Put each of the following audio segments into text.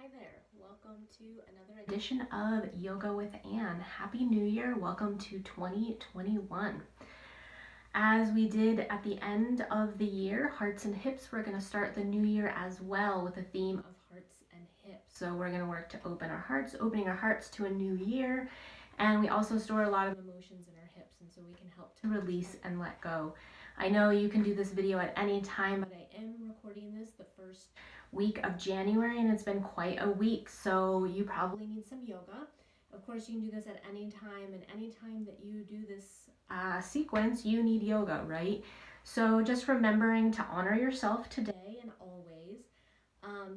Hi there, welcome to another edition of Yoga with Anne. Happy New Year, welcome to 2021. As we did at the end of the year, hearts and hips, we're going to start the new year as well with a theme of hearts and hips. So we're going to work to open our hearts, opening our hearts to a new year. And we also store a lot of emotions in our hips, and so we can help to release and let go. I know you can do this video at any time, but I am recording this the first week of January, and it's been quite a week, so you probably need some yoga. Of course, you can do this at any time, and any time that you do this sequence, you need yoga, right? So just remembering to honor yourself today and always.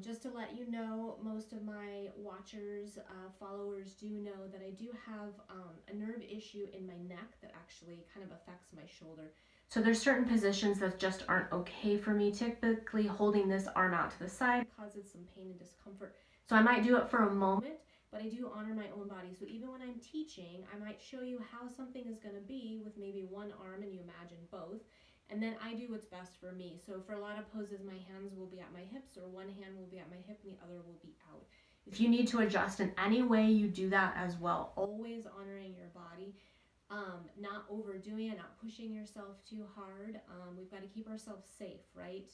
Just to let you know, most of my watchers, followers do know that I do have a nerve issue in my neck that actually kind of affects my shoulder. So there's certain positions that just aren't okay for me. Typically holding this arm out to the side causes some pain and discomfort. So I might do it for a moment, but I do honor my own body. So even when I'm teaching, I might show you how something is going to be with maybe one arm and you imagine both. And then I do what's best for me. So for a lot of poses, my hands will be at my hips, or one hand will be at my hip and the other will be out. If you need to adjust in any way, you do that as well. Always honoring your body, not overdoing it, not pushing yourself too hard. We've got to keep ourselves safe, right?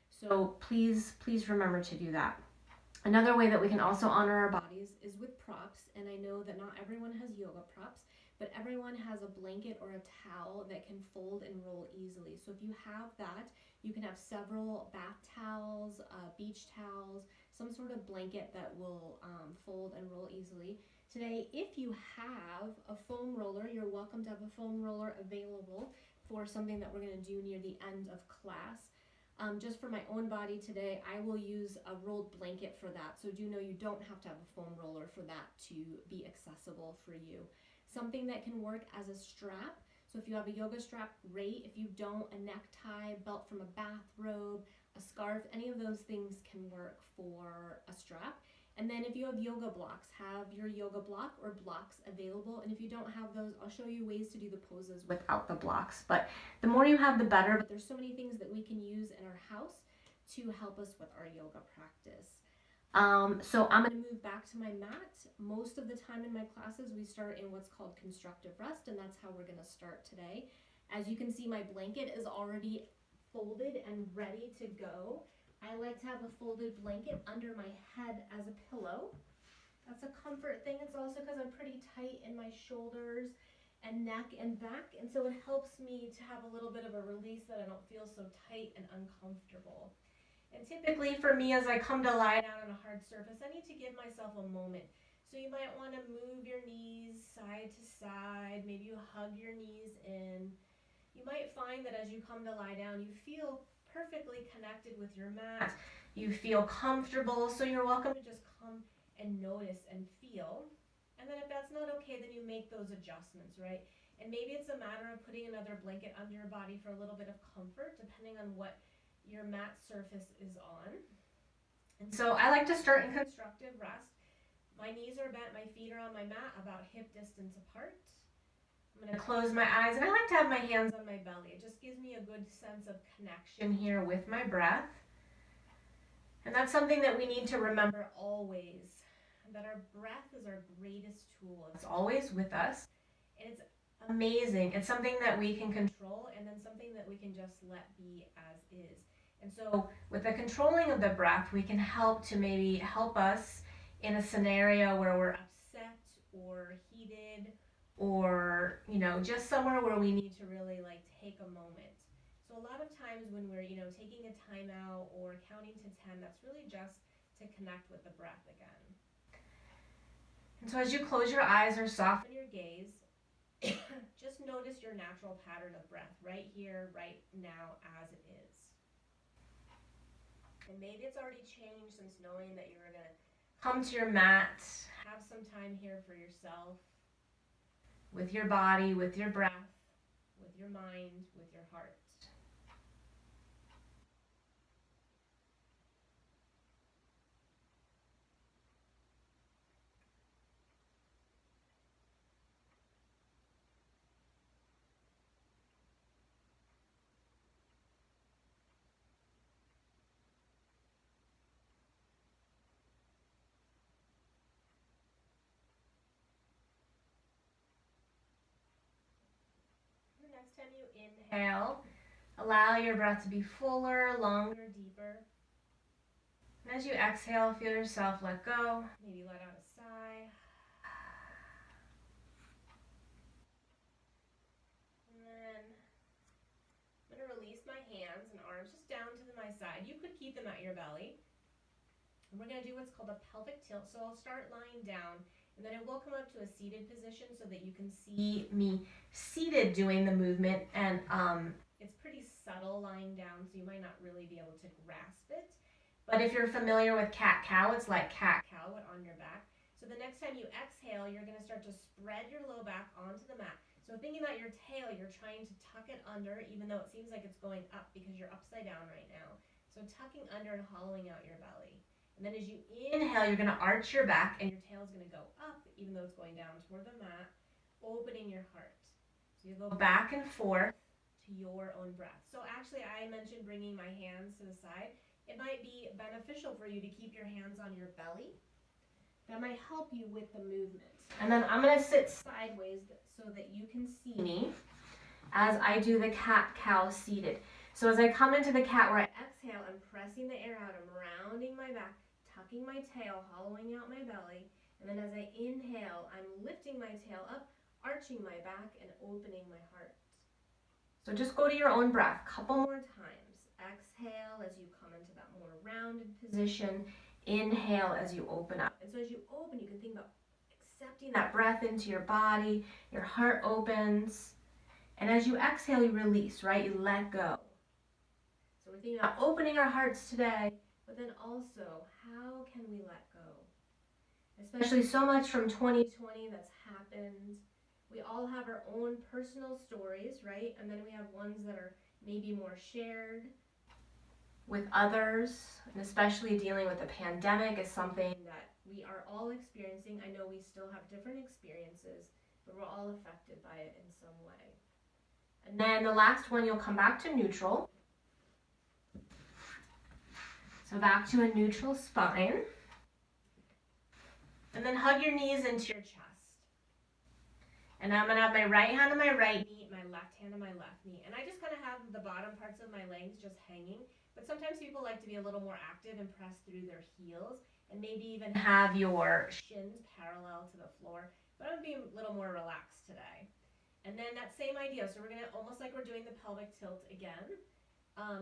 So please remember to do that. Another way that we can also honor our bodies is with props. And I know that not everyone has yoga props, but everyone has a blanket or a towel that can fold and roll easily. So if you have that, you can have several bath towels, beach towels, some sort of blanket that will fold and roll easily. Today, if you have a foam roller, you're welcome to have a foam roller available for something that we're going to do near the end of class. Just for my own body today, I will use a rolled blanket for that. So do know you don't have to have a foam roller for that to be accessible for you. Something that can work as a strap. So if you have a yoga strap, great. If you don't, a necktie, belt from a bathrobe, a scarf, any of those things can work for a strap. And then if you have yoga blocks, have your yoga block or blocks available. And if you don't have those, I'll show you ways to do the poses without the blocks. But the more you have, the better. But there's so many things that we can use in our house to help us with our yoga practice. So I'm going to move back to my mat. Most of the time in my classes, we start in what's called constructive rest, and that's how we're going to start today. As you can see, my blanket is already folded and ready to go. I like to have a folded blanket under my head as a pillow. That's a comfort thing. It's also because I'm pretty tight in my shoulders and neck and back, and so it helps me to have a little bit of a release that I don't feel so tight and uncomfortable. And typically for me, as I come to lie down on a hard surface, I need to give myself a moment. So you might want to move your knees side to side. Maybe you hug your knees in. You might find that as you come to lie down, you feel perfectly connected with your mat. You feel comfortable, so you're welcome to just come and notice and feel. And then if that's not okay, then you make those adjustments, right? And maybe it's a matter of putting another blanket under your body for a little bit of comfort, depending on what your mat surface is on. And so I like to start in constructive rest. My knees are bent, my feet are on my mat about hip distance apart. I'm going to close my eyes, and I like to have my hands on my belly. It just gives me a good sense of connection here with my breath. And that's something that we need to remember always, that our breath is our greatest tool. It's always with us, and it's amazing. It's something that we can control, and then something that we can just let be as is. And so with the controlling of the breath, we can help to maybe help us in a scenario where we're upset or heated, or just somewhere where we need to really take a moment. So a lot of times when we're taking a time out or counting to 10, that's really just to connect with the breath again. And so as you close your eyes or soften your gaze, just notice your natural pattern of breath right here, right now, as it is. And maybe it's already changed since knowing that you're going to come to your mat, have some time here for yourself, with your body, with your breath, with your mind, with your heart. next time you inhale, allow your breath to be fuller, longer, deeper. And as you exhale, feel yourself let go. Maybe let out a sigh. And then I'm going to release my hands and arms just down to my side. You could keep them at your belly. And we're going to do what's called a pelvic tilt. So I'll start lying down, and then it will come up to a seated position so that you can see me seated doing the movement. And it's pretty subtle lying down, so you might not really be able to grasp it. But if you're familiar with cat-cow, it's like cat-cow on your back. So the next time you exhale, you're going to start to spread your low back onto the mat. So thinking about your tail, you're trying to tuck it under, even though it seems like it's going up because you're upside down right now. So tucking under and hollowing out your belly. And then as you inhale, you're going to arch your back, and your tail is going to go up, even though it's going down toward the mat, opening your heart. So you go back and forth to your own breath. So actually, I mentioned bringing my hands to the side. It might be beneficial for you to keep your hands on your belly. That might help you with the movement. And then I'm going to sit sideways so that you can see me as I do the cat-cow seated. So as I come into the cat where I exhale, I'm pressing the air out. I'm rounding my back, tucking my tail, hollowing out my belly. And then as I inhale, I'm lifting my tail up, arching my back, and opening my heart. So just go to your own breath. Couple more times. Exhale as you come into that more rounded position. Inhale as you open up. And so as you open, you can think about accepting that breath into your body. Your heart opens. And as you exhale, you release, right? You let go. So we're thinking about opening our hearts today, but then also, how can we let go? Especially so much from 2020 that's happened. We all have our own personal stories, right? And then we have ones that are maybe more shared with others, and especially dealing with the pandemic is something that we are all experiencing. I know we still have different experiences, but we're all affected by it in some way. And then the last one, you'll come back to neutral. So back to a neutral spine. And then hug your knees into your chest. And I'm going to have my right hand on my right knee, my left hand on my left knee. And I just kind of have the bottom parts of my legs just hanging. But sometimes people like to be a little more active and press through their heels and maybe even have your shins parallel to the floor. But I'm going to be a little more relaxed today. And then that same idea. So we're going to, almost like we're doing the pelvic tilt again.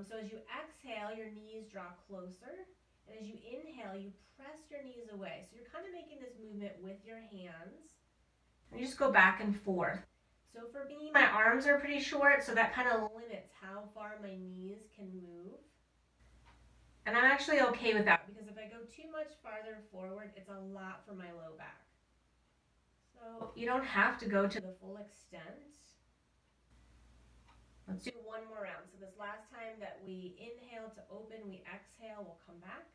So as you exhale, your knees draw closer. And as you inhale, you press your knees away. So you're kind of making this movement with your hands. And you just go back and forth. So for me, my arms are pretty short, so that kind of limits how far my knees can move. And I'm actually okay with that, because if I go too much farther forward, it's a lot for my low back. So you don't have to go to the full extent. Let's do one more round. So this last time that we inhale to open, we exhale, we'll come back.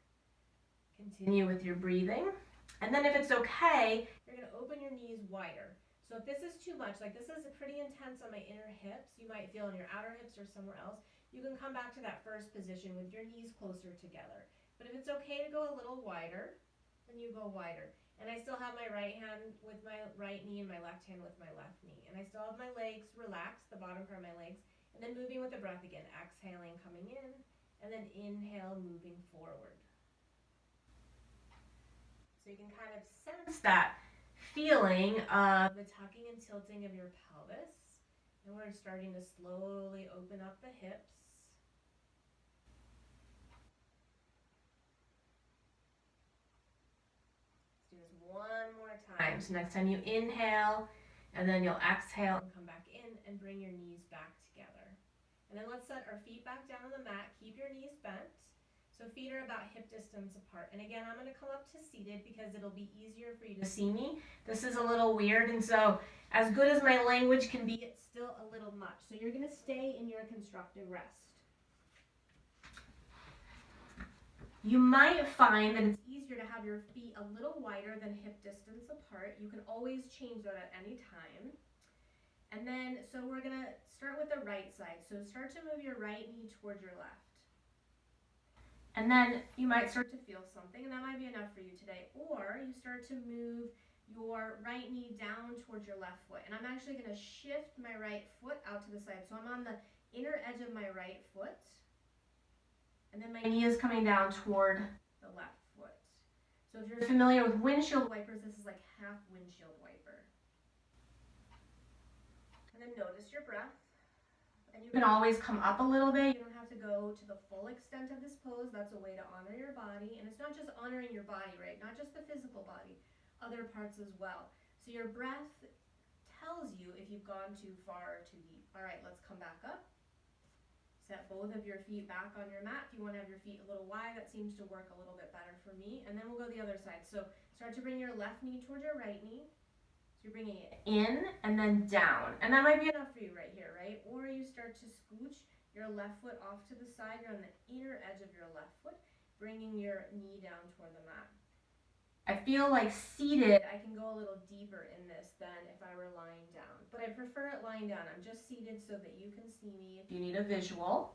Continue with your breathing. And then if it's okay, you're going to open your knees wider. So if this is too much, like this is pretty intense on my inner hips, you might feel in your outer hips or somewhere else, you can come back to that first position with your knees closer together. But if it's okay to go a little wider, then you go wider. And I still have my right hand with my right knee and my left hand with my left knee. And I still have my legs relaxed, the bottom part of my legs. And then moving with the breath again, exhaling, coming in, and then inhale, moving forward. So you can kind of sense that feeling of the tucking and tilting of your pelvis. And we're starting to slowly open up the hips. Let's do this one more time. So next time you inhale, and then you'll exhale and come back in and bring your knees back together. And then let's set our feet back down on the mat. Keep your knees bent. So feet are about hip distance apart. And again, I'm going to come up to seated because it'll be easier for you to see me. This is a little weird, and so as good as my language can be, it's still a little much. So you're going to stay in your constructive rest. You might find that it's easier to have your feet a little wider than hip distance apart. You can always change that at any time. And then, so we're going to start with the right side. So start to move your right knee towards your left. And then you might start to feel something, and that might be enough for you today. Or you start to move your right knee down towards your left foot. And I'm actually going to shift my right foot out to the side. So I'm on the inner edge of my right foot. And then my knee is coming down toward the left foot. So if you're familiar with windshield wipers, this is like half windshield wiper. And then notice your breath. And you can always come up a little bit. You don't have to go to the full extent of this pose. That's a way to honor your body. And it's not just honoring your body, right? Not just the physical body, other parts as well. So your breath tells you if you've gone too far or too deep. All right, let's come back up. Set both of your feet back on your mat. If you want to have your feet a little wide, that seems to work a little bit better for me. And then we'll go the other side. So start to bring your left knee towards your right knee. So you're bringing it in and then down. And that might be enough for you right here, right? Or you start to scooch your left foot off to the side. You're on the inner edge of your left foot, bringing your knee down toward the mat. I feel like seated, I can go a little deeper in this than if I were lying down. But I prefer it lying down. I'm just seated so that you can see me if you need a visual.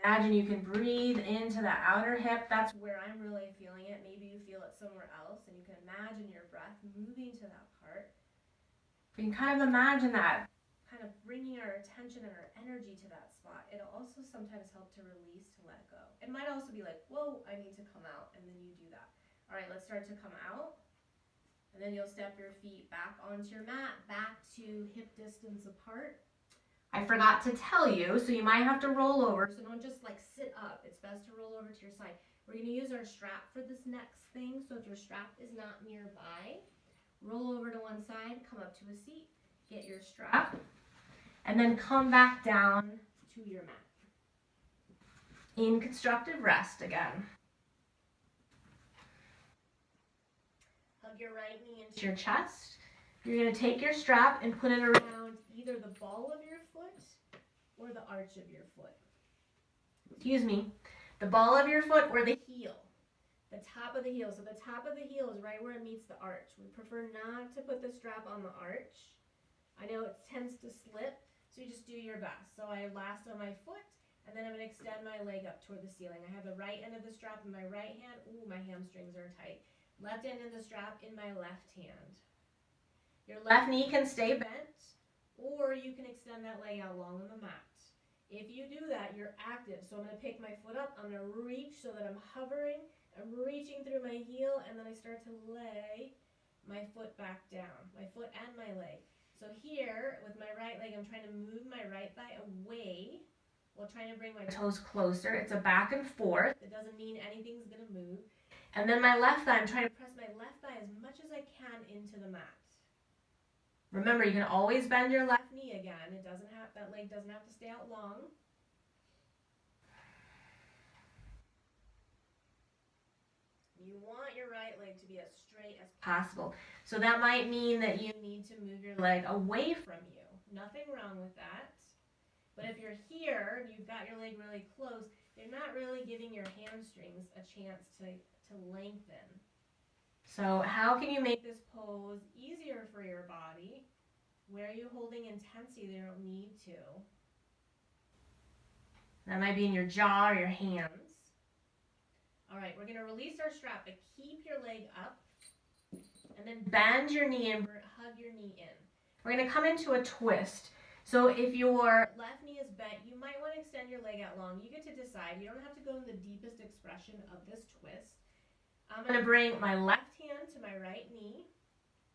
Imagine you can breathe into the outer hip. That's where I'm really feeling it. Maybe you feel it somewhere else, and you can imagine your breath moving to that part. You can kind of imagine that, kind of bringing our attention and our energy to that spot. It'll also sometimes help to release, to let go. It might also be like, whoa, I need to come out, and then you do that. All right, let's start to come out, and then you'll step your feet back onto your mat, back to hip distance apart. I forgot to tell you, so you might have to roll over, so don't just like sit up. It's best to roll over to your side. We're going to use our strap for this next thing, so if your strap is not nearby, roll over to one side, come up to a seat, get your strap, and then come back down to your mat. In constructive rest again. Hug your right knee into your chest. You're going to take your strap and put it around either the ball of your foot or the arch of your foot. Excuse me. The ball of your foot or the heel. The top of the heel. So the top of the heel is right where it meets the arch. We prefer not to put the strap on the arch. I know it tends to slip, so you just do your best. So I last on my foot, and then I'm going to extend my leg up toward the ceiling. I have the right end of the strap in my right hand. Ooh, my hamstrings are tight. Left end of the strap in my left hand. Your left knee can stay bent, or you can extend that leg out long on the mat. If you do that, you're active. So I'm going to pick my foot up. I'm going to reach so that I'm hovering. I'm reaching through my heel, and then I start to lay my foot back down, my foot and my leg. So here, with my right leg, I'm trying to move my right thigh away while trying to bring my toes closer. It's a back and forth. It doesn't mean anything's going to move. And then my left thigh, I'm trying to press my left thigh as much as I can into the mat. Remember, you can always bend your left knee again. That leg doesn't have to stay out long. You want your right leg to be as straight as possible. So that might mean that you need to move your leg away from you. Nothing wrong with that. But if you're here and you've got your leg really close, you're not really giving your hamstrings a chance to lengthen. So how can you make this pose easier for your body? Where are you holding intensity? They don't need to. That might be in your jaw or your hands. All right, we're going to release our strap, but keep your leg up. And then bend your knee and hug your knee in. We're going to come into a twist. So if your left knee is bent, you might want to extend your leg out long. You get to decide. You don't have to go in the deepest expression of this twist. I'm going to bring my left hand to my right knee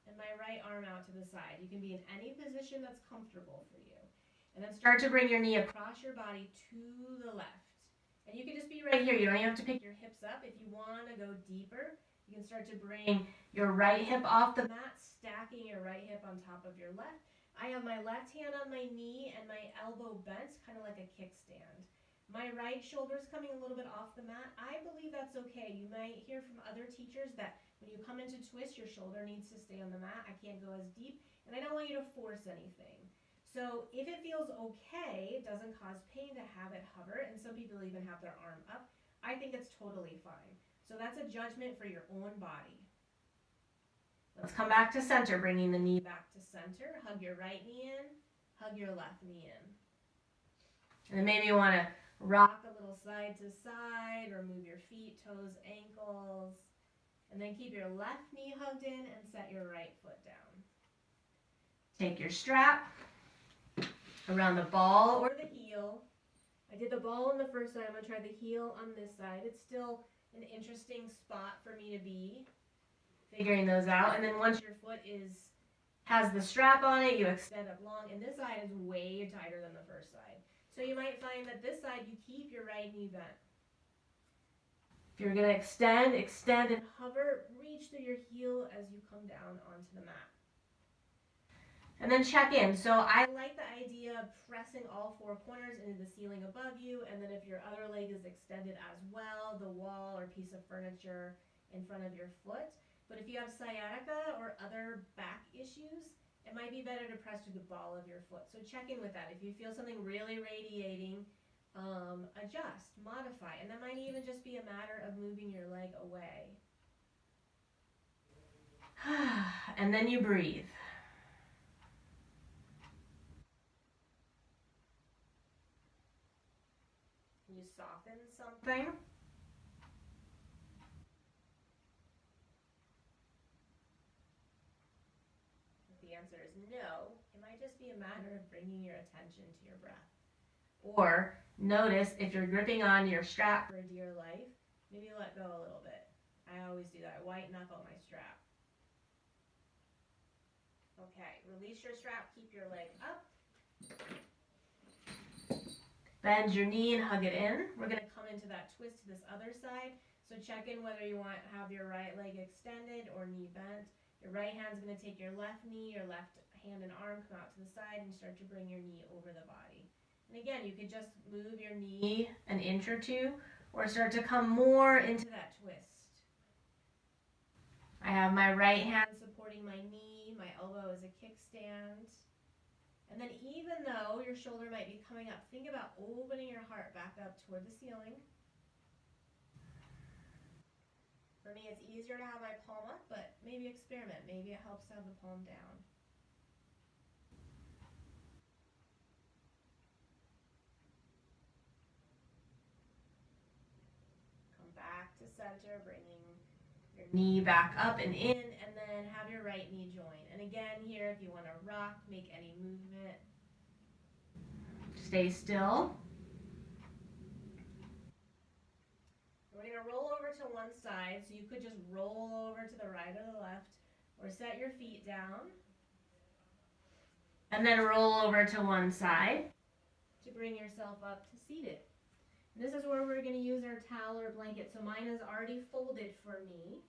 and my right arm out to the side. You can be in any position that's comfortable for you. And then start to bring your knee across your body to the left. And you can just be right here. You don't even have to pick your hips up. If you want to go deeper, you can start to bring your right hip off the mat, stacking your right hip on top of your left. I have my left hand on my knee and my elbow bent, kind of like a kickstand. My right shoulder's coming a little bit off the mat. I believe that's okay. You might hear from other teachers that when you come into twist, your shoulder needs to stay on the mat. I can't go as deep, and I don't want you to force anything. So if it feels okay, it doesn't cause pain to have it hover, and some people even have their arm up, I think it's totally fine. So that's a judgment for your own body. Let's come back to center, bringing the knee back to center. Hug your right knee in, hug your left knee in. And then maybe you want to rock a little side to side or move your feet, toes, ankles. And then keep your left knee hugged in and set your right foot down. Take your strap around the ball or the heel. I did the ball on the first side. I'm going to try the heel on this side. It's still an interesting spot for me to be figuring those out. And then once your foot has the strap on it, you extend up long. And this side is way tighter than the first side. So you might find that this side you keep your right knee bent. If you're going to extend and hover, reach through your heel as you come down onto the mat. And then check in. So I like the idea of pressing all four corners into the ceiling above you, and then if your other leg is extended as well, the wall or piece of furniture in front of your foot. But if you have sciatica or other back issues, it might be better to press through the ball of your foot. So check in with that. If you feel something really radiating, adjust, modify, and that might even just be a matter of moving your leg away. And then you breathe. You soften something. If the answer is no, it might just be a matter of bringing your attention to your breath. Or notice if you're gripping on your strap for dear life, maybe let go a little bit. I always do that. I white knuckle my strap. Okay, release your strap, keep your leg up. Bend your knee and hug it in. We're going to come into that twist to this other side. So check in whether you want to have your right leg extended or knee bent. Your right hand's going to take your left knee, your left hand and arm, come out to the side and start to bring your knee over the body. And again, you could just move your knee an inch or two or start to come more into that twist. I have my right hand supporting my knee. My elbow is a kickstand. And then even though your shoulder might be coming up, think about opening your heart back up toward the ceiling. For me, it's easier to have my palm up, but maybe experiment. Maybe it helps to have the palm down. Come back to center, bringing your knee back up and in, and then have your right knee join. And again, here, if you want to rock, make any movement, stay still. We're going to roll over to one side, so you could just roll over to the right or the left, or set your feet down, and then roll over to one side to bring yourself up to seated. And this is where we're going to use our towel or blanket. So mine is already folded for me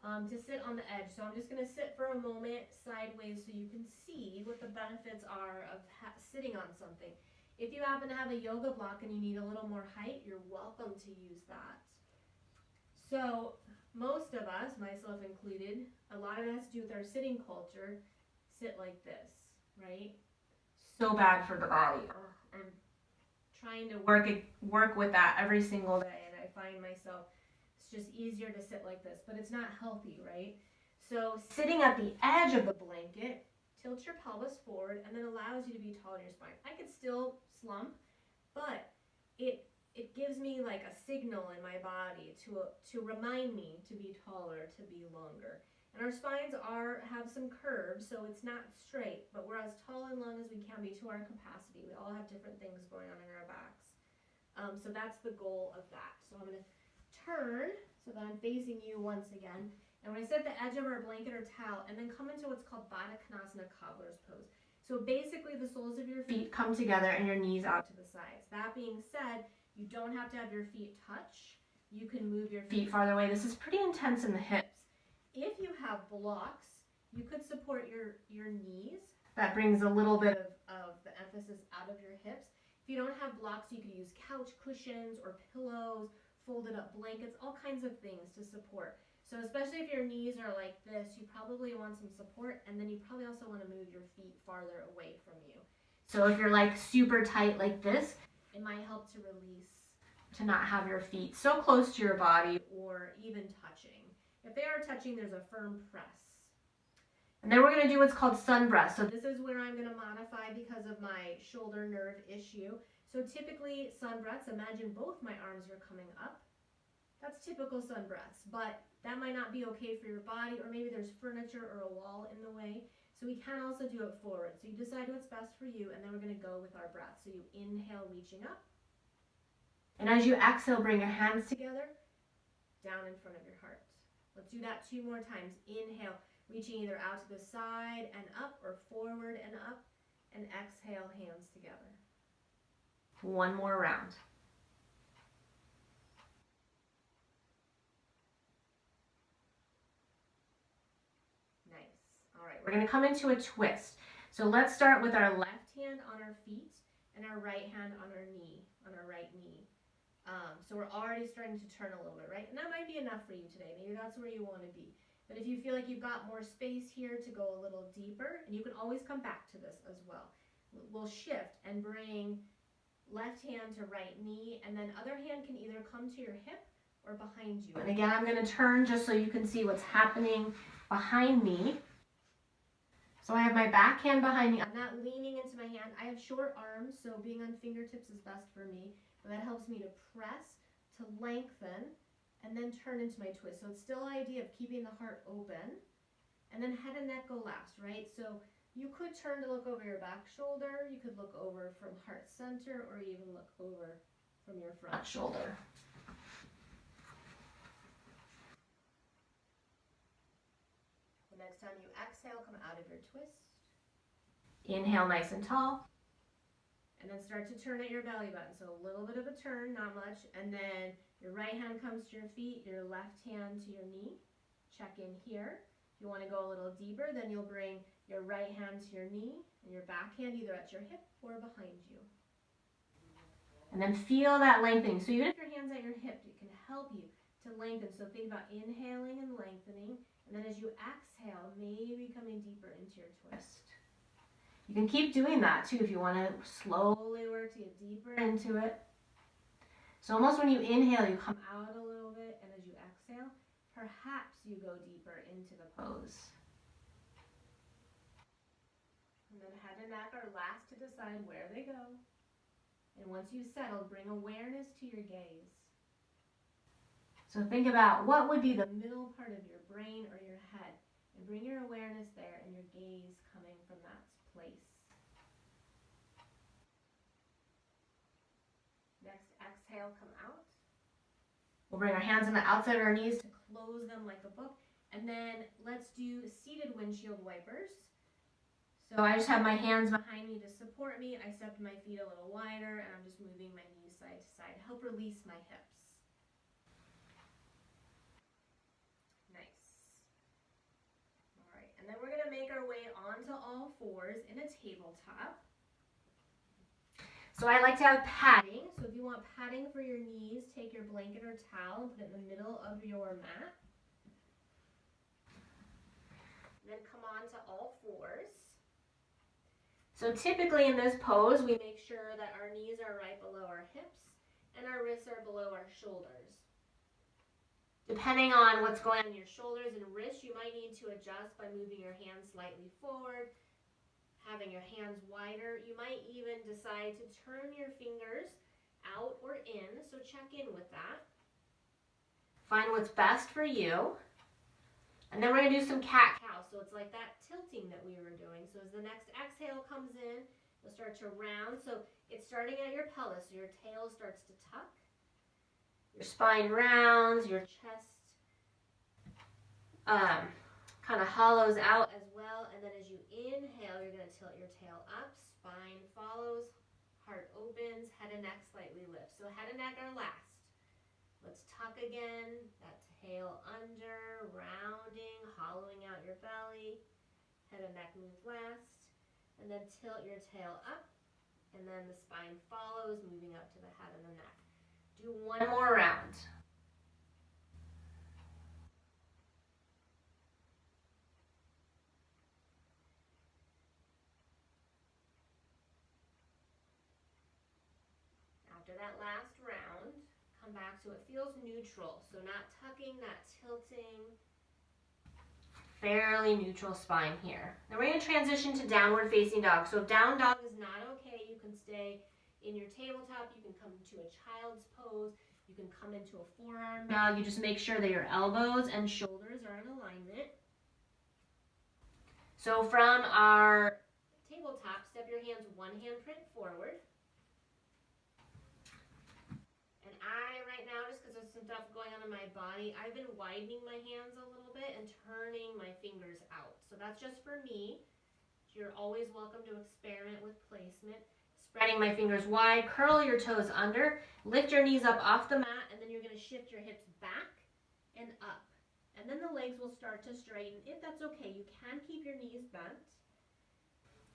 to sit on the edge. So I'm just going to sit for a moment sideways so you can see what the benefits are of sitting on something. If you happen to have a yoga block and you need a little more height, you're welcome to use that. So most of us, myself included, a lot of it has to do with our sitting culture, sit like this, right? So bad for the body. I'm trying to work with that every single day, and I find myself, it's just easier to sit like this, but it's not healthy, right? So sitting at the edge of the blanket tilts your pelvis forward and then allows you to be tall in your spine. I could still slump, but it gives me like a signal in my body to remind me to be taller, to be longer. And our spines have some curves, so it's not straight, but we're as tall and long as we can be to our capacity. We all have different things going on in our backs. So that's the goal of that. So I'm going to turn so that I'm facing you once again. And when I sit at the edge of our blanket or towel, and then come into what's called Baddha Konasana, cobbler's pose. So basically the soles of your feet come together and your knees out to the sides. That being said, you don't have to have your feet touch. You can move your feet farther away. This is pretty intense in the hips. If you have blocks, you could support your knees. That brings a little bit of the emphasis out of your hips. If you don't have blocks, you could use couch cushions or pillows, folded up blankets, all kinds of things to support. So especially if your knees are like this, you probably want some support, and then you probably also want to move your feet farther away from you. So if you're like super tight like this, it might help to release, to not have your feet so close to your body or even touching. If they are touching, there's a firm press. And then we're going to do what's called sun breath. So this is where I'm going to modify because of my shoulder nerve issue. So typically sun breaths, imagine both my arms are coming up. That's typical sun breaths, but that might not be okay for your body, or maybe there's furniture or a wall in the way. So we can also do it forward. So you decide what's best for you, and then we're going to go with our breath. So you inhale, reaching up. And as you exhale, bring your hands together, down in front of your heart. Let's do that 2 more times. Inhale, reaching either out to the side and up, or forward and up. And exhale, hands together. 1 more round. Nice. All right, we're going to come into a twist. So let's start with our left hand on our feet and our right hand on our knee, on our right knee. So we're already starting to turn a little bit, right? And that might be enough for you today. Maybe that's where you want to be. But if you feel like you've got more space here to go a little deeper, and you can always come back to this as well. We'll shift and bring left hand to right knee, and then other hand can either come to your hip or behind you. And again, I'm going to turn just so you can see what's happening behind me. So I have my back hand behind me. I'm not leaning into my hand. I have short arms, so being on fingertips is best for me. But that helps me to press, to lengthen, and then turn into my twist. So it's still the idea of keeping the heart open. And then head and neck go last, right? So you could turn to look over your back shoulder. You could look over from heart center, or even look over from your front shoulder. The next time you exhale, come out of your twist. Inhale nice and tall. And then start to turn at your belly button. So a little bit of a turn, not much. And then your right hand comes to your feet, your left hand to your knee. Check in here. If you want to go a little deeper, then you'll bring your right hand to your knee and your back hand either at your hip or behind you. And then feel that lengthening. So even if your hand's at your hip, it can help you to lengthen. So think about inhaling and lengthening. And then as you exhale, maybe coming deeper into your twist. You can keep doing that too if you want to slowly work to get deeper into it. So almost when you inhale, you come out a little bit, and as you exhale, perhaps you go deeper into the pose. And then head and neck are last to decide where they go. And once you've settled, bring awareness to your gaze. So think about what would be the middle part of your brain or your head, and bring your awareness there and your gaze coming from that place. Next, exhale, come out. We'll bring our hands on the outside of our knees to close them like a book. And then let's do seated windshield wipers. So I just have my hands behind me to support me. I stepped my feet a little wider, and I'm just moving my knees side to side to help release my hips. Nice. All right, and then we're going to make our way onto all fours in a tabletop. So I like to have padding. So if you want padding for your knees, take your blanket or towel and put it in the middle of your mat. And then come on to all fours. So typically in this pose, we make sure that our knees are right below our hips and our wrists are below our shoulders. Depending on what's going on in your shoulders and wrists, you might need to adjust by moving your hands slightly forward, having your hands wider. You might even decide to turn your fingers out or in, so check in with that. Find what's best for you. And then we're going to do some cat-cow. So it's like that tilting that we were doing. So as the next exhale comes in, you'll start to round. So it's starting at your pelvis. So your tail starts to tuck. Your spine rounds. Your chest kind of hollows out as well. And then as you inhale, you're going to tilt your tail up. Spine follows. Heart opens. Head and neck slightly lifts. So head and neck are last. Let's tuck again, that tail under, rounding, hollowing out your belly. Head and neck move last. And then tilt your tail up. And then the spine follows, moving up to the head and the neck. Do one more round. After that last round, come back so it feels neutral. So not tucking, not tilting. Fairly neutral spine here. Then we're going to transition to downward facing dog. So if down dog is not okay, you can stay in your tabletop. You can come to a child's pose. You can come into a forearm dog. You just make sure that your elbows and shoulders are in alignment. So from our tabletop, step your hands one handprint forward. And right now, just because there's some stuff going on in my body, I've been widening my hands a little bit and turning my fingers out. So that's just for me. You're always welcome to experiment with placement. Spreading my fingers wide, curl your toes under, lift your knees up off the mat, and then you're going to shift your hips back and up. And then the legs will start to straighten. If that's okay, you can keep your knees bent.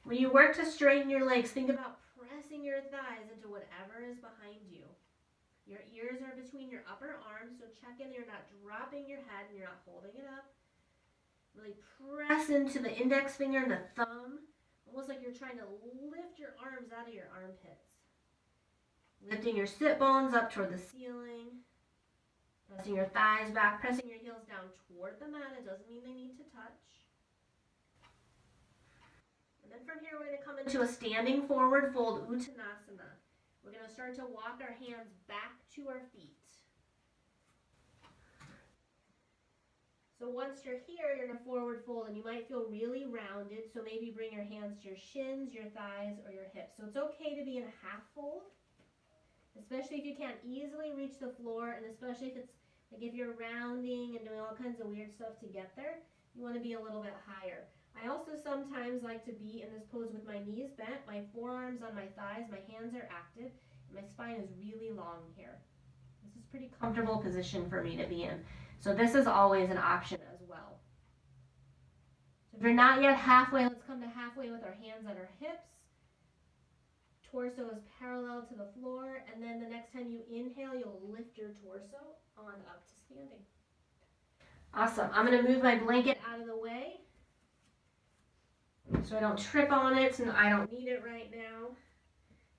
When you work to straighten your legs, think about pressing your thighs into whatever is behind you. Your ears are between your upper arms, so check in. You're not dropping your head and you're not holding it up. Really press into the index finger and the thumb, almost like you're trying to lift your arms out of your armpits. Lifting your sit bones up toward the ceiling. Pressing your thighs back, pressing your heels down toward the mat. It doesn't mean they need to touch. And then from here, we're going to come into a standing forward fold, Uttanasana. We're going to start to walk our hands back to our feet. So once you're here, you're in a forward fold, and you might feel really rounded. So maybe bring your hands to your shins, your thighs, or your hips. So it's okay to be in a half fold, especially if you can't easily reach the floor, and especially if it's like if you're rounding and doing all kinds of weird stuff to get there, you want to be a little bit higher. I also sometimes like to be in this pose with my knees bent, my forearms on my thighs, my hands are active, and my spine is really long here. This is a pretty comfortable position for me to be in. So this is always an option as well. So if you're not yet halfway, let's come to halfway with our hands on our hips. Torso is parallel to the floor, and then the next time you inhale, you'll lift your torso on up to standing. Awesome. I'm going to move my blanket out of the way so I don't trip on it, and I don't need it right now.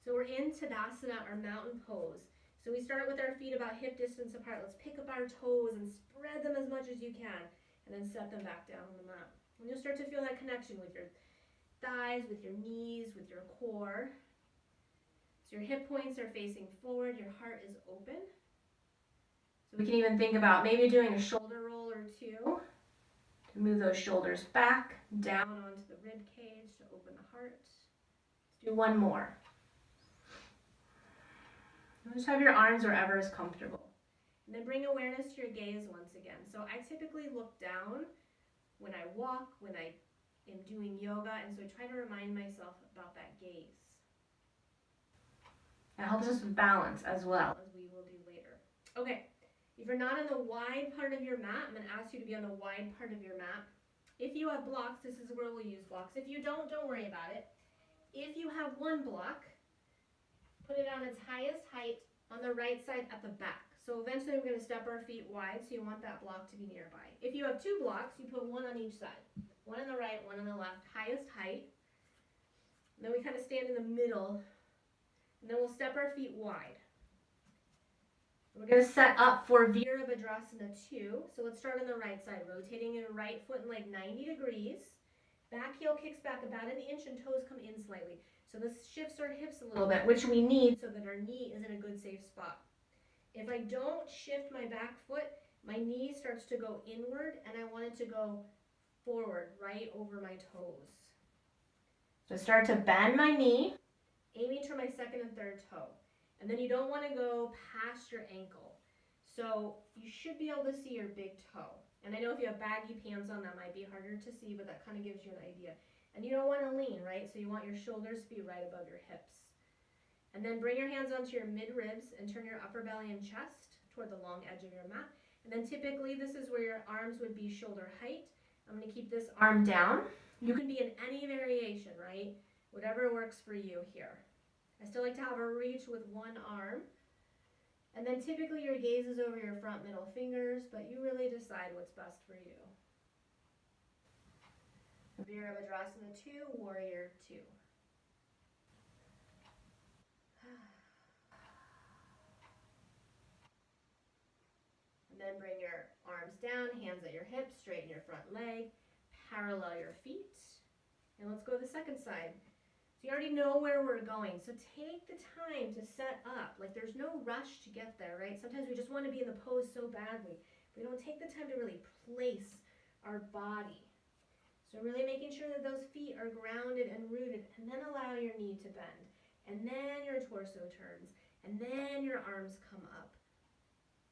So we're in Tadasana, our mountain pose. So we start with our feet about hip distance apart. Let's pick up our toes and spread them as much as you can, and then set them back down on the mat. And you'll start to feel that connection with your thighs, with your knees, with your core. So your hip points are facing forward, your heart is open. So we can even think about maybe doing a shoulder roll or two to move those shoulders back, down onto the rib cage to open the heart. Let's do one more. Just have your arms wherever is comfortable. And then bring awareness to your gaze once again. So I typically look down when I walk, when I am doing yoga, and so I try to remind myself about that gaze. That helps us with balance as well, as we will do later. Okay, if you're not on the wide part of your mat, I'm going to ask you to be on the wide part of your mat. If you have blocks, this is where we'll use blocks. If you don't worry about it. If you have one block, put it on its highest height on the right side at the back. So eventually we're going to step our feet wide, so you want that block to be nearby. If you have two blocks, you put one on each side. One on the right, one on the left, highest height. And then we kind of stand in the middle, and then we'll step our feet wide. We're going to set up for Virabhadrasana 2. So let's start on the right side, rotating your right foot in like 90 degrees. Back heel kicks back about an inch and toes come in slightly. So this shifts our hips a little bit, which we need so that our knee is in a good safe spot. If I don't shift my back foot, my knee starts to go inward and I want it to go forward, right over my toes. So start to bend my knee, aiming for my second and third toe. And then you don't want to go past your ankle. So you should be able to see your big toe. And I know if you have baggy pants on, that might be harder to see, but that kind of gives you an idea. And you don't want to lean, right? So you want your shoulders to be right above your hips. And then bring your hands onto your mid-ribs and turn your upper belly and chest toward the long edge of your mat. And then typically this is where your arms would be shoulder height. I'm going to keep this arm down. You can be in any variation, right? Whatever works for you here. I still like to have a reach with one arm. And then typically your gaze is over your front middle fingers, but you really decide what's best for you. Virabhadrasana 2, Warrior 2. And then bring your arms down, hands at your hips, straighten your front leg, parallel your feet. And let's go to the second side. So you already know where we're going. So take the time to set up. Like there's no rush to get there, right? Sometimes we just want to be in the pose so badly. We don't take the time to really place our body. So really making sure that those feet are grounded and rooted, and then allow your knee to bend. And then your torso turns, and then your arms come up.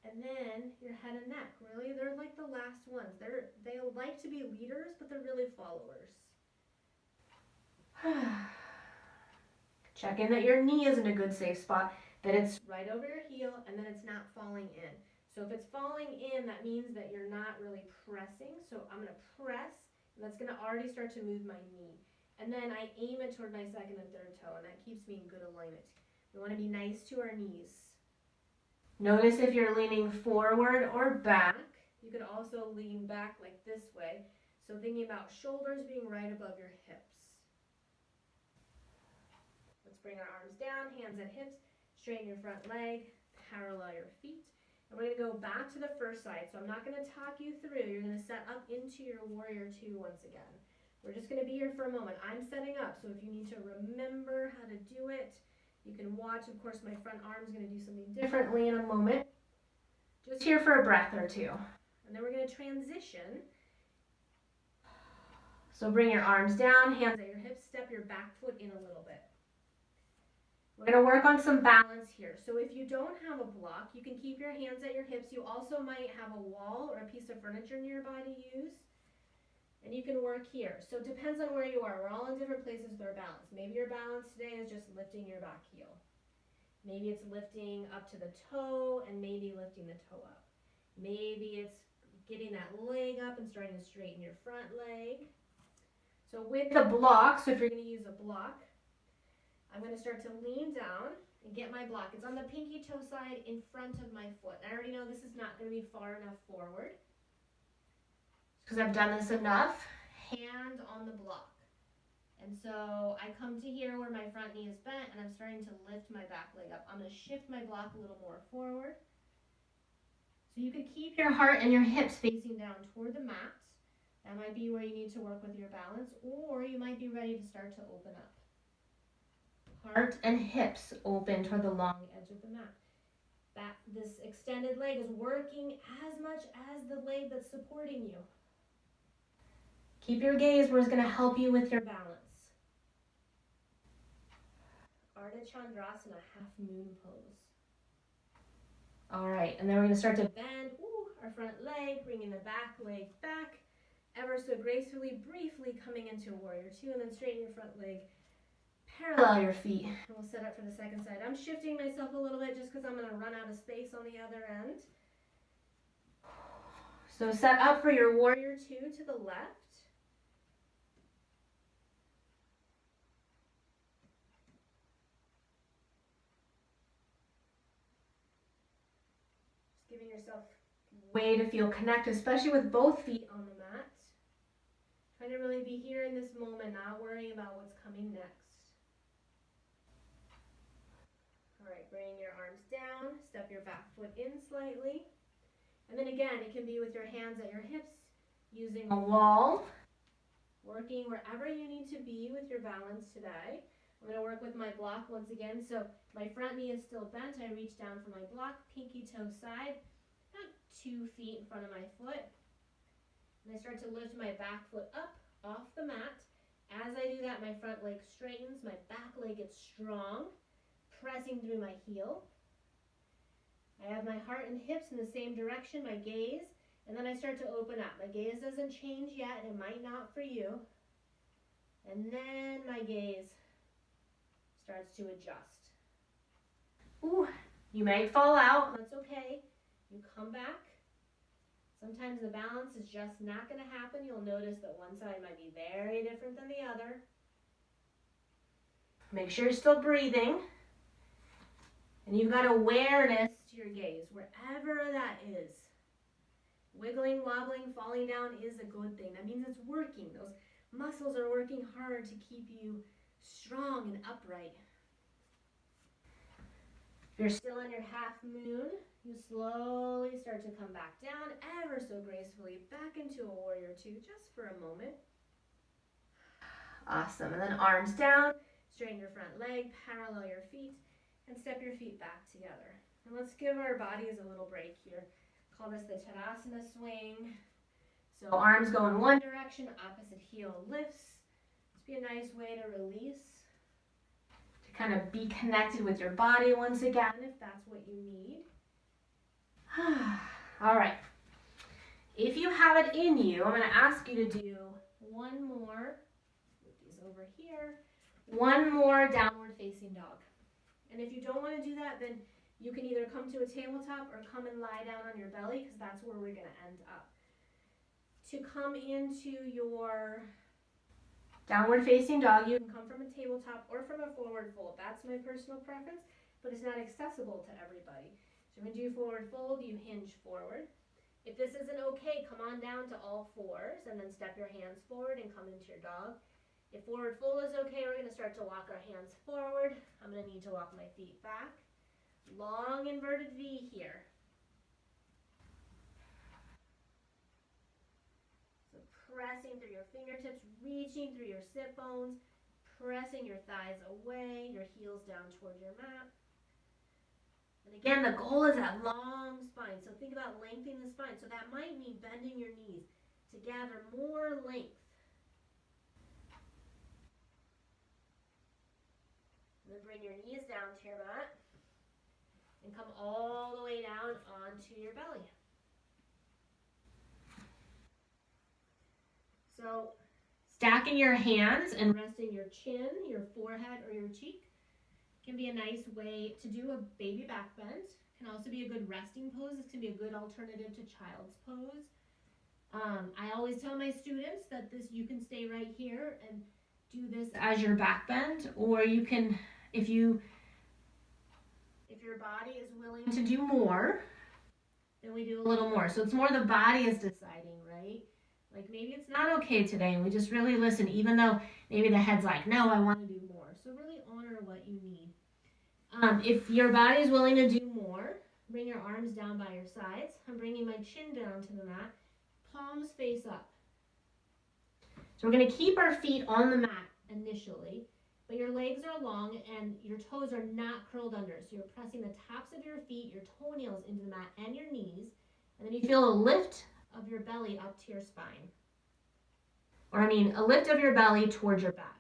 And then your head and neck. Really, they're like the last ones. They like to be leaders, but they're really followers. Check in that your knee is in a good safe spot, that it's right over your heel, and then it's not falling in. So if it's falling in, that means that you're not really pressing. So I'm going to press, and that's going to already start to move my knee. And then I aim it toward my second and third toe, and that keeps me in good alignment. We want to be nice to our knees. Notice if you're leaning forward or back. You could also lean back like this way. So thinking about shoulders being right above your hips. Let's bring our arms down, hands at hips, straighten your front leg, parallel your feet. And we're going to go back to the first side. So I'm not going to talk you through. You're going to set up into your warrior two once again. We're just going to be here for a moment. I'm setting up, so if you need to remember how to do it, you can watch. Of course, my front arm is going to do something differently in a moment. Just here for a breath or two. And then we're going to transition. So bring your arms down, hands at your hips, step your back foot in a little bit. We're going to work on some balance here. So if you don't have a block, you can keep your hands at your hips. You also might have a wall or a piece of furniture nearby to use. And you can work here. So it depends on where you are. We're all in different places with our balance. Maybe your balance today is just lifting your back heel. Maybe it's lifting up to the toe and maybe lifting the toe up. Maybe it's getting that leg up and starting to straighten your front leg. So with the block, so if you're going to use a block, I'm going to start to lean down and get my block. It's on the pinky toe side in front of my foot. I already know this is not going to be far enough forward because I've done this enough. Hand on the block. And so I come to here where my front knee is bent and I'm starting to lift my back leg up. I'm going to shift my block a little more forward. So you can keep your heart and your hips facing down toward the mat. That might be where you need to work with your balance, or you might be ready to start to open up. Heart and hips open toward the long edge of the mat. This extended leg is working as much as the leg that's supporting you. Keep your gaze where it's going to help you with your balance. Ardha Chandrasana, half moon pose. All right, and then we're going to start to bend our front leg, bringing the back leg back, ever so gracefully, briefly coming into warrior two, and then straighten your front leg, parallel your feet. And we'll set up for the second side. I'm shifting myself a little bit just because I'm going to run out of space on the other end. So set up for your warrior two to the left. Just giving yourself way to feel connected, especially with both feet on the mat. Trying to really be here in this moment, not worrying about what's coming next. All right, bring your arms down, step your back foot in slightly. And then again, it can be with your hands at your hips, using a wall, working wherever you need to be with your balance today. I'm going to work with my block once again. So my front knee is still bent. I reach down for my block, pinky toe side, about 2 feet in front of my foot. And I start to lift my back foot up off the mat. As I do that, my front leg straightens, my back leg gets strong, pressing through my heel. I have my heart and hips in the same direction, my gaze, and then I start to open up. My gaze doesn't change yet, it might not for you. And then my gaze starts to adjust. You may fall out, that's okay. You come back. Sometimes the balance is just not going to happen. You'll notice that one side might be very different than the other. Make sure you're still breathing. And you've got awareness to your gaze, wherever that is. Wiggling, wobbling, falling down is a good thing. That means it's working. Those muscles are working hard to keep you strong and upright. If you're still in your half moon, you slowly start to come back down, ever so gracefully, back into a warrior two, just for a moment. Awesome. And then arms down, Straighten your front leg, parallel your feet, and step your feet back together. And let's give our bodies a little break here. Call this the Tadasana swing. So arms go in one direction, opposite heel lifts. This be a nice way to release, to kind of be connected with your body once again, if that's what you need. All right. If you have it in you, I'm going to ask you to do one more, move these over here, one more downward facing dog. And if you don't want to do that, then you can either come to a tabletop or come and lie down on your belly, because that's where we're going to end up. To come into your downward facing dog, you can come from a tabletop or from a forward fold. That's my personal preference, but it's not accessible to everybody. So when you do forward fold, you hinge forward. If this isn't okay, come on down to all fours and then step your hands forward and come into your dog. If forward fold is okay, we're going to start to walk our hands forward. I'm going to need to walk my feet back. Long inverted V here. So pressing through your fingertips, reaching through your sit bones, pressing your thighs away, your heels down toward your mat. And again, the goal is that long spine. So think about lengthening the spine. So that might mean bending your knees to gather more length. And then bring your knees down to your mat and come all the way down onto your belly. So stacking your hands and resting your chin, your forehead, or your cheek can be a nice way to do a baby back bend. Can also be a good resting pose. This can be a good alternative to child's pose. I always tell my students that you can stay right here and do this as your back bend, or you can, if your body is willing to do more, then we do a little more. So it's more the body is deciding, right? Like maybe it's not okay today, and we just really listen, even though maybe the head's like, no, I want to do more. So really honor what you need. If your body is willing to do more, bring your arms down by your sides. I'm bringing my chin down to the mat, palms face up. So we're going to keep our feet on the mat initially, but your legs are long and your toes are not curled under. So you're pressing the tops of your feet, your toenails into the mat and your knees, and then you feel a lift of your belly up to your spine. A lift of your belly towards your back.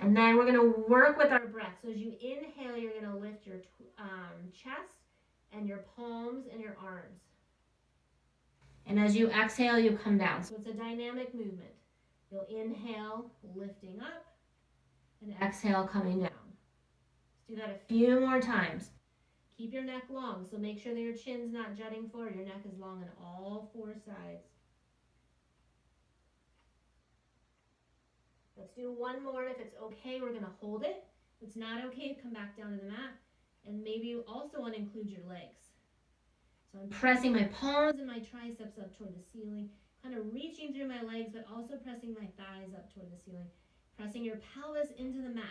And then we're going to work with our breath. So as you inhale, you're going to lift your chest and your palms and your arms. And as you exhale, you come down. So it's a dynamic movement. You'll inhale, lifting up, and exhale, coming down. Let's do that a few more times. Keep your neck long, so make sure that your chin's not jutting forward. Your neck is long on all four sides. Let's do one more. If it's okay, we're going to hold it. If it's not okay, come back down to the mat. And maybe you also want to include your legs. So I'm pressing my palms and my triceps up toward the ceiling, kind of reaching through my legs, but also pressing my thighs up toward the ceiling. Pressing your pelvis into the mat.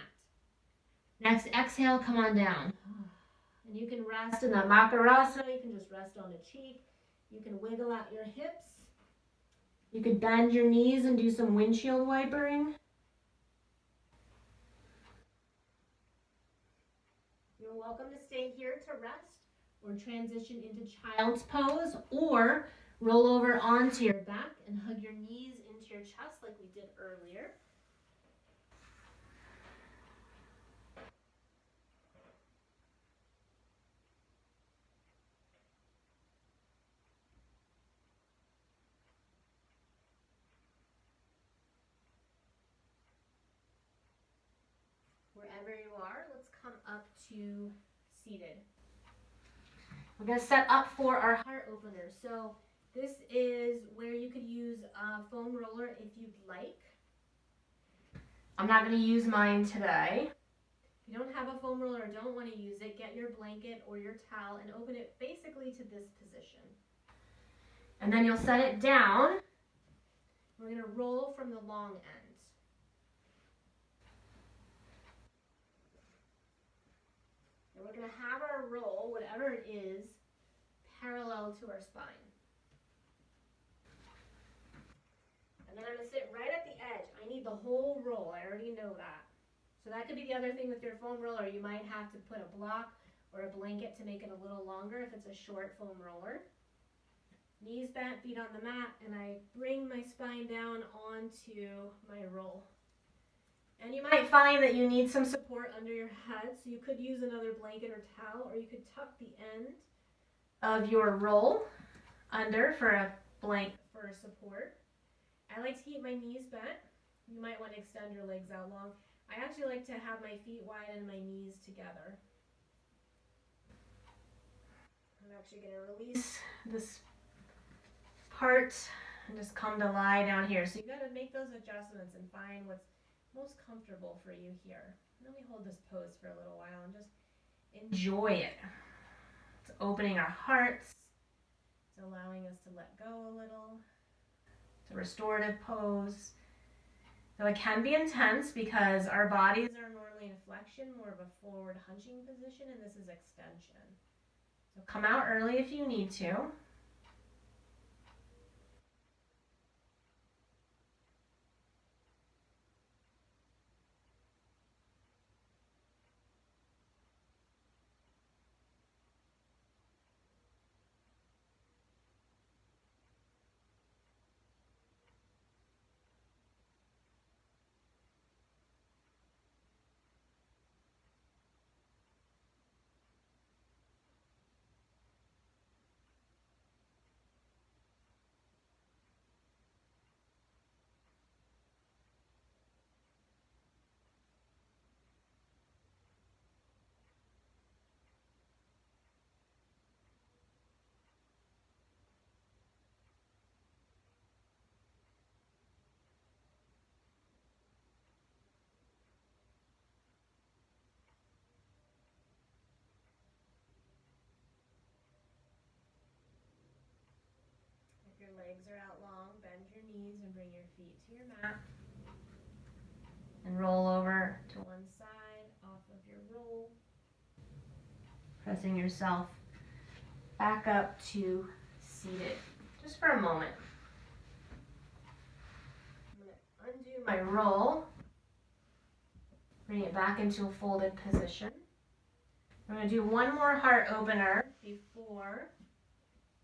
Next, exhale, come on down. And you can rest in that Makarasana. You can just rest on a cheek. You can wiggle out your hips. You could bend your knees and do some windshield wipering. You're welcome to stay here to rest or transition into child's pose, or roll over onto your back and hug your knees into your chest like we did earlier. Wherever you are, let's come up to seated. We're going to set up for our heart opener. So this is where you could use a foam roller if you'd like. I'm not going to use mine today. If you don't have a foam roller or don't want to use it, get your blanket or your towel and open it basically to this position. And then you'll set it down. We're going to roll from the long end. And we're going to have our roll, whatever it is, parallel to our spine. And then I'm going to sit right at the edge. I need the whole roll. I already know that. So that could be the other thing with your foam roller. You might have to put a block or a blanket to make it a little longer if it's a short foam roller. Knees bent, feet on the mat, and I bring my spine down onto my roll. And you might find that you need some support under your head, so you could use another blanket or towel, or you could tuck the end of your roll under for support. I like to keep my knees bent. You might want to extend your legs out long. I actually like to have my feet wide and my knees together. I'm actually going to release this part and just come to lie down here. So you got to make those adjustments and find what's most comfortable for you here. Let me hold this pose for a little while and just enjoy it. It's opening our hearts. It's allowing us to let go a little. It's a restorative pose. So it can be intense because our bodies are normally in flexion, more of a forward hunching position, and this is extension. So come out early if you need to. If your legs are out long, bend your knees and bring your feet to your mat. And roll over to one side off of your roll. Pressing yourself back up to seated, just for a moment. I'm going to undo my roll, bring it back into a folded position. I'm going to do one more heart opener before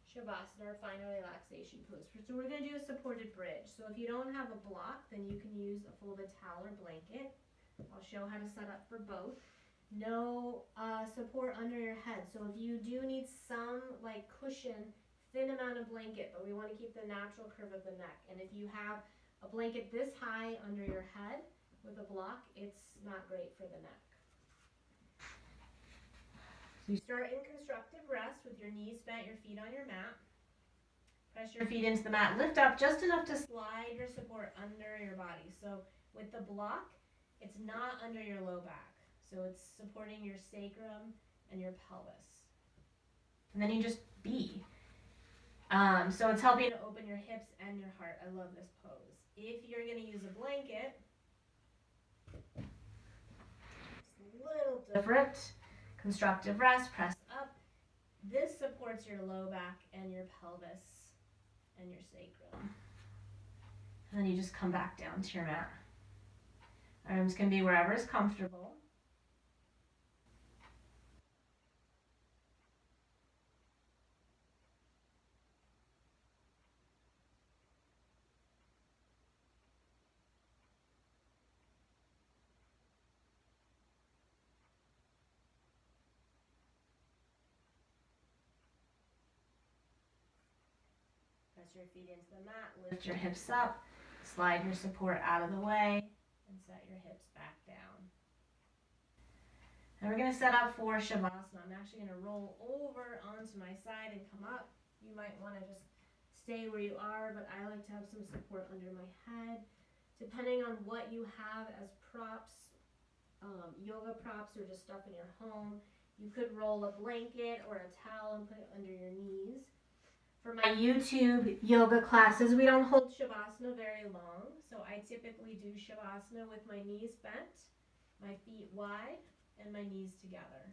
Shavasana, or final relaxation pose. So we're going to do a supported bridge. So if you don't have a block, then you can use a folded towel or blanket. I'll show how to set up for both. No support under your head. So if you do need some like cushion, thin amount of blanket, but we want to keep the natural curve of the neck. And if you have a blanket this high under your head with a block, it's not great for the neck. So you start in constructive rest with your knees bent, your feet on your mat. Press your feet into the mat. Lift up just enough to slide your support under your body. So with the block, it's not under your low back. So it's supporting your sacrum and your pelvis. And then you just be. So it's helping to open your hips and your heart. I love this pose. If you're going to use a blanket, it's a little different. Constructive rest, press up. This supports your low back and your pelvis and your sacrum. And then you just come back down to your mat. Arms can be wherever is comfortable. Press your feet into the mat, lift your hips up, slide your support out of the way, and set your hips back down. And we're going to set up for Shavasana. I'm actually going to roll over onto my side and come up. You might want to just stay where you are, but I like to have some support under my head. Depending on what you have as props, yoga props or just stuff in your home, you could roll a blanket or a towel and put it under your knees. For my YouTube yoga classes, we don't hold Shavasana very long, so I typically do Shavasana with my knees bent, my feet wide, and my knees together.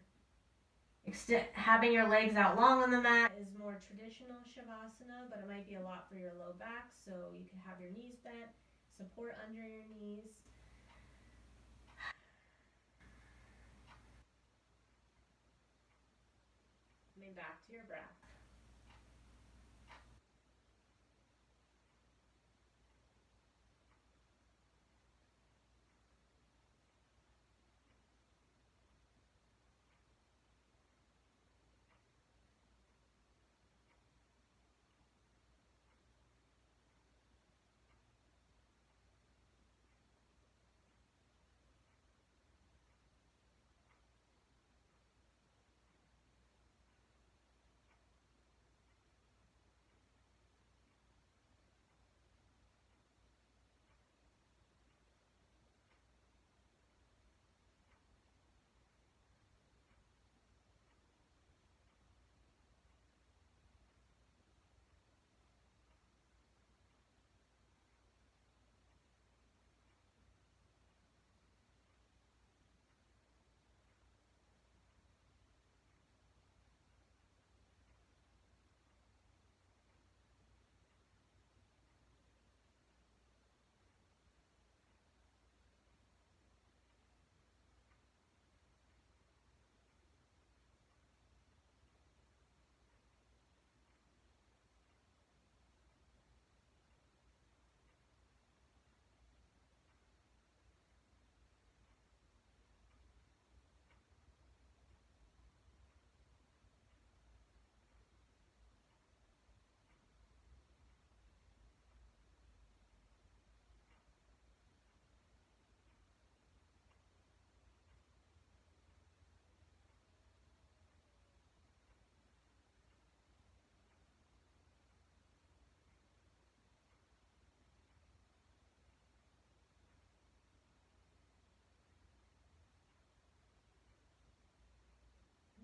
Having your legs out long on the mat is more traditional Shavasana, but it might be a lot for your low back, so you can have your knees bent, support under your knees. Coming back to your breath.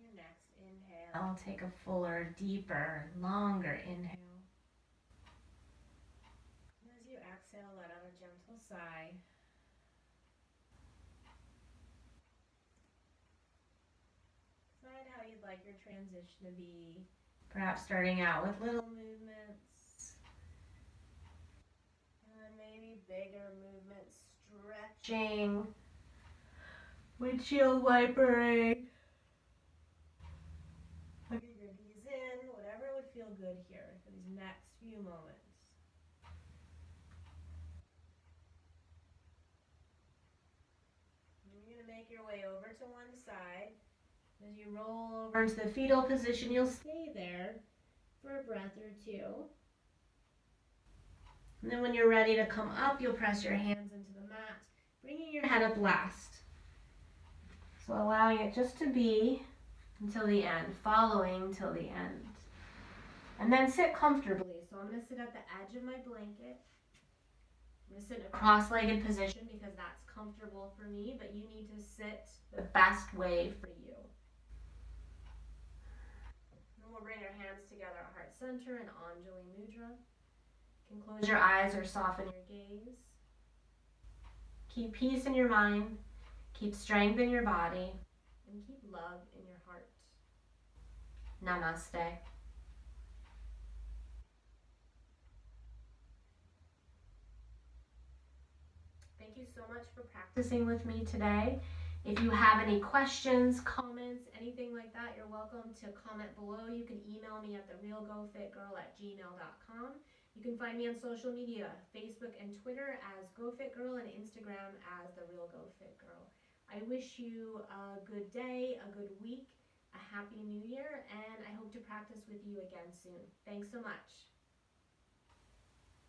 Your next inhale, I'll take a fuller, deeper, longer inhale. And as you exhale, let out a gentle sigh. Decide how you'd like your transition to be. Perhaps starting out with little movements. And maybe bigger movements, stretching, windshield wipering. Hugging your knees in, whatever would feel good here for these next few moments. And you're going to make your way over to one side. As you roll over into the fetal position, you'll stay there for a breath or two. And then when you're ready to come up, you'll press your hands into the mat, bringing your head up last. So allowing it just to be until the end, following till the end. And then sit comfortably. So I'm going to sit at the edge of my blanket. I'm going to sit in a cross-legged position because that's comfortable for me, but you need to sit the best way for you. And we'll bring our hands together at heart center in Anjali Mudra. You can close your eyes or soften your gaze. Keep peace in your mind, keep strength in your body, and keep love in your heart. Namaste. Thank you so much for practicing with me today. If you have any questions, comments, anything like that, you're welcome to comment below. You can email me at therealgofitgirl@gmail.com. You can find me on social media, Facebook and Twitter as GoFitGirl and Instagram as TheRealGoFitGirl. I wish you a good day, a good week, a happy new year, and I hope to practice with you again soon. Thanks so much.